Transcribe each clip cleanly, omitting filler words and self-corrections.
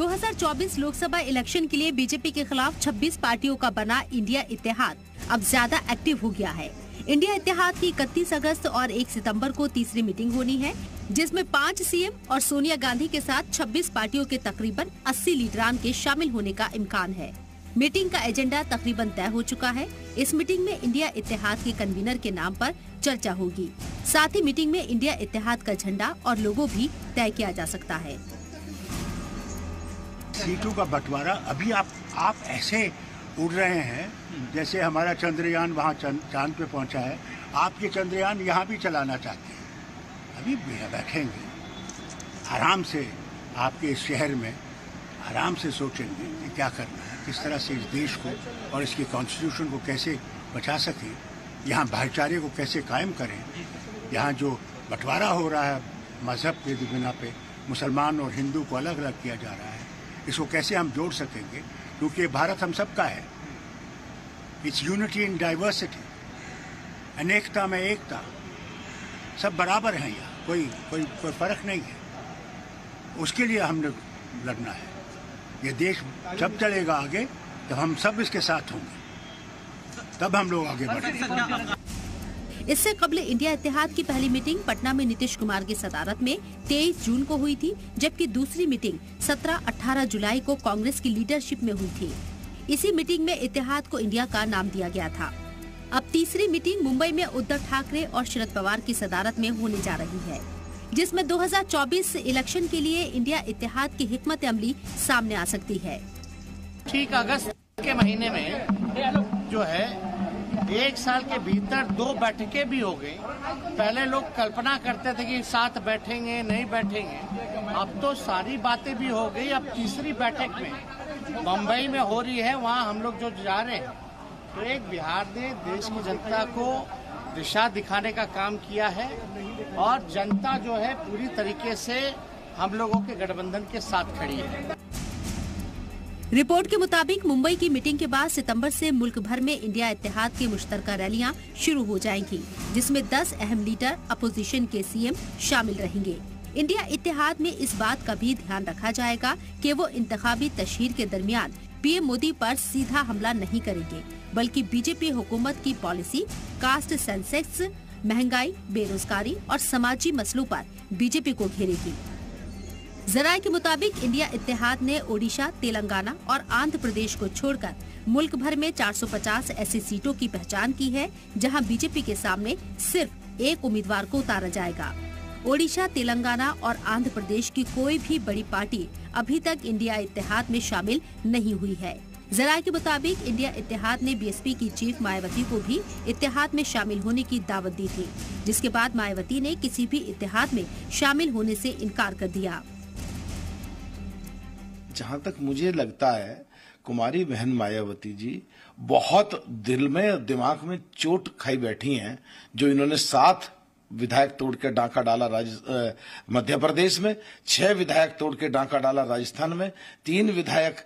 2024 Lok Sabha election के लिए BJP के खिलाफ 26 पार्टियों का बना इंडिया इत्तेहाद अब ज्यादा एक्टिव हो गया है। इंडिया इत्तेहाद की 31 अगस्त और 1 सितंबर को तीसरी मीटिंग होनी है, जिसमें 5 सीएम और सोनिया गांधी के साथ 26 पार्टियों के तकरीबन 80 लीडरान के शामिल होने का इम्कान है। मीटिंग का एजेंडा तकरीबन तय हो चुका है। इस मीटिंग में इंडिया इत्तेहाद के कन्वीनर के नाम पर चर्चा होगी। साथ ही मीटिंग में इंडिया इत्तेहाद का झंडा और लोगो भी तय किया जा सकता है। सीटों का बंटवारा अभी आप ऐसे उड़ रहे हैं जैसे हमारा चंद्रयान वहाँ चांद पे पहुँचा है। आप ये चंद्रयान यहाँ भी चलाना चाहते हैं। अभी बैठेंगे आराम से, आपके इस शहर में आराम से सोचेंगे कि क्या करना है, किस तरह से इस देश को और इसके कॉन्स्टिट्यूशन को कैसे बचा सकें, यहाँ भाईचारे को कैसे कायम करें। यहाँ जो बंटवारा हो रहा है मजहब के बिना पे, मुसलमान और हिंदू को अलग अलग किया जा रहा है, इसको कैसे हम जोड़ सकेंगे, क्योंकि भारत हम सबका है। इट्स यूनिटी इन डाइवर्सिटी, अनेकता में एकता, सब बराबर हैं यहाँ, कोई फर्क नहीं है। उसके लिए हमने लड़ना है। ये देश जब चलेगा आगे तब हम सब इसके साथ होंगे, तब हम लोग आगे बढ़ेंगे। इससे कबल इंडिया इत्तेहाद की पहली मीटिंग पटना में नीतीश कुमार की सदारत में 23 जून को हुई थी, जबकि दूसरी मीटिंग 17-18 जुलाई को कांग्रेस की लीडरशिप में हुई थी। इसी मीटिंग में इत्तेहाद को इंडिया का नाम दिया गया था। अब तीसरी मीटिंग मुंबई में उद्धव ठाकरे और शरद पवार की सदारत में होने जा रही है, जिसमें 2024 इलेक्शन के लिए इंडिया इत्तेहाद की हिकमत अमली सामने आ सकती है। ठीक अगस्त के महीने में जो है 1 साल के भीतर 2 बैठकें भी हो गई। पहले लोग कल्पना करते थे कि साथ बैठेंगे नहीं बैठेंगे, अब तो सारी बातें भी हो गई। अब तीसरी बैठक में मुंबई में हो रही है, वहाँ हम लोग जो जा रहे हैं, तो एक बिहार ने देश की जनता को दिशा दिखाने का काम किया है और जनता जो है पूरी तरीके से हम लोगों के गठबंधन के साथ खड़ी है। रिपोर्ट के मुताबिक मुंबई की मीटिंग के बाद सितंबर से मुल्क भर में इंडिया इत्तेहाद की मुश्तरका रैलियां शुरू हो जाएंगी, जिसमें 10 अहम लीडर अपोजिशन के सीएम शामिल रहेंगे। इंडिया इत्तेहाद में इस बात का भी ध्यान रखा जाएगा कि वो इंतखाबी तशहीर के दरमियान पीएम मोदी पर सीधा हमला नहीं करेंगे, बल्कि बीजेपी हुकूमत की पॉलिसी, कास्ट सेंसेक्स, महंगाई, बेरोजगारी और समाजी मसलों पर बीजेपी को घेरेगी। जराये के मुताबिक इंडिया इत्तेहाद ने ओडिशा, तेलंगाना और आंध्र प्रदेश को छोड़कर मुल्क भर में 450 ऐसी सीटों की पहचान की है, जहां बीजेपी के सामने सिर्फ एक उम्मीदवार को उतारा जाएगा। ओडिशा, तेलंगाना और आंध्र प्रदेश की कोई भी बड़ी पार्टी अभी तक इंडिया इत्तेहाद में शामिल नहीं हुई है। जराये के मुताबिक इंडिया इत्तेहाद ने बीएसपी की चीफ मायावती को भी इत्तेहाद में शामिल होने की दावत दी थी, जिसके बाद मायावती ने किसी भी इत्तेहाद में शामिल होने से इनकार कर दिया। जहां तक मुझे लगता है, कुमारी बहन मायावती जी बहुत दिल में और दिमाग में चोट खाई बैठी हैं। जो इन्होंने 7 विधायक तोड़ के डांका डाला मध्य प्रदेश में, 6 विधायक तोड़ के डांका डाला राजस्थान में, 3 विधायक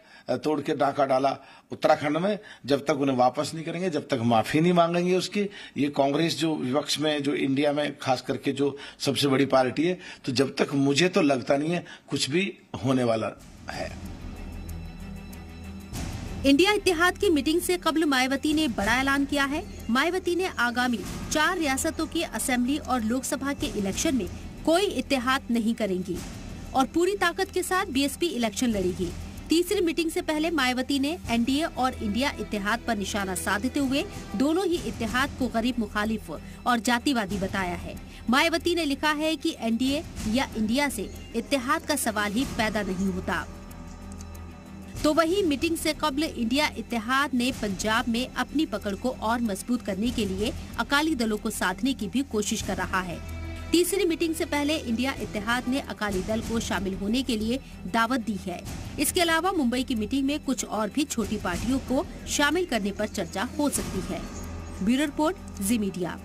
तोड़ के डांका डाला उत्तराखंड में। जब तक उन्हें वापस नहीं करेंगे, जब तक माफी नहीं मांगेंगे उसकी, ये कांग्रेस जो विपक्ष में, जो इंडिया में खास करके जो सबसे बड़ी पार्टी है, तो जब तक मुझे तो लगता नहीं है कुछ भी होने वाला है। इंडिया इत्तेहाद की मीटिंग से कबल मायावती ने बड़ा ऐलान किया है। मायावती ने आगामी 4 रियासतों की असेंबली और लोकसभा के इलेक्शन में कोई इत्तेहाद नहीं करेंगी और पूरी ताकत के साथ बीएसपी इलेक्शन लड़ेगी। तीसरी मीटिंग से पहले मायावती ने एनडीए और इंडिया इत्तेहाद पर निशाना साधते हुए दोनों ही इत्तेहाद को गरीब मुखालिफ और जातिवादी बताया है। मायावती ने लिखा है कि एनडीए या इंडिया से इत्तेहाद का सवाल ही पैदा नहीं होता। तो वही मीटिंग से कबल इंडिया इत्तेहाद ने पंजाब में अपनी पकड़ को और मजबूत करने के लिए अकाली दलों को साधने की भी कोशिश कर रहा है। तीसरी मीटिंग से पहले इंडिया इत्तेहाद ने अकाली दल को शामिल होने के लिए दावत दी है। इसके अलावा मुंबई की मीटिंग में कुछ और भी छोटी पार्टियों को शामिल करने पर चर्चा हो सकती है। ब्यूरो रिपोर्ट, जी मीडिया।